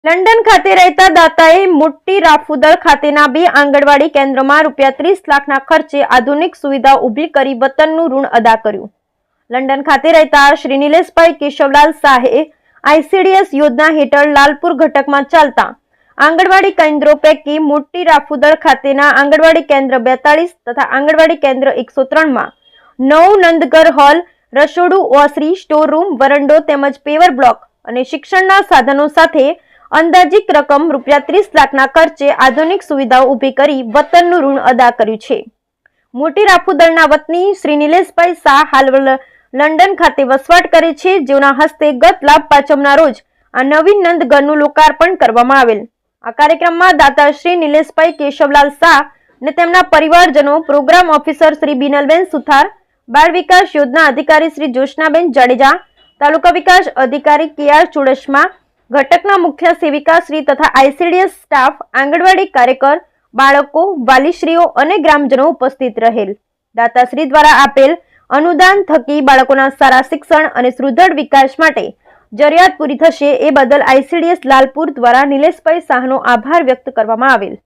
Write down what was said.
London ખાતે રહેતા દાતાએ મોટી રાફુદળ ખાતેના 2 આંગણવાડી કેન્દ્રોમાં ₹30 લાખના ખર્ચે આધુનિક સુવિધા ઊભી કરી વતનનું ઋણ અદા કર્યું। લંડન ખાતે રહેતા શ્રી નિલેશભાઈ કેશવલાલ શાહે ICDS યોજના હેઠળ લાલપુર ઘટકમાં ચાલતા આંગણવાડી કેન્દ્રો પૈકી મોટી રાફુદળ ખાતેના આંગણવાડી કેન્દ્ર 42 તથા આંગણવાડી કેન્દ્ર 103માં નવું નંદઘર હોલ, રસોડું, ઓસરી, સ્ટોર રૂમ, વરંડો તેમજ પેવર બ્લોક અને શિક્ષણના સાધનો સાથે અંદાજિત રકમ ₹30 લાખના ખર્ચે આધુનિક સુવિધાઓ ઊભી કરી વતનનું ઋણ અદા કર્યું છે। મોટી રાફુદળના વતની શ્રી નિલેશભાઈ શાહ હાલ લંડન ખાતે વસવાટ કરે છે, જેઓના હસ્તે ગત લાભ પાંચમના રોજ આ નવીન નંદઘરનું લોકાર્પણ કરવામાં આવેલ। આ કાર્યક્રમમાં દાતા શ્રી નિલેશભાઈ કેશવલાલ શાહ અને તેમના પરિવારજનો, પ્રોગ્રામ ઓફિસર શ્રી બીનલબેન સુથાર, બાળ વિકાસ યોજના અધિકારી શ્રી જોશનાબેન જાડેજા, તાલુકા વિકાસ અધિકારી KR ચુડાસમા, ઘટકના મુખ્ય સેવિકા શ્રી તથા ICDS સ્ટાફ, આંગણવાડી કાર્યકર, બાળકો, વાલીશ્રીઓ અને ગ્રામજનો ઉપસ્થિત રહેલ। દાતાશ્રી દ્વારા આપેલ અનુદાન થકી બાળકોના સારા શિક્ષણ અને સુદૃઢ વિકાસ માટે જરૂરિયાત પૂરી થશે, એ બદલ ICDS લાલપુર દ્વારા નિલેશભાઈ શાહનો આભાર વ્યક્ત કરવામાં આવેલ।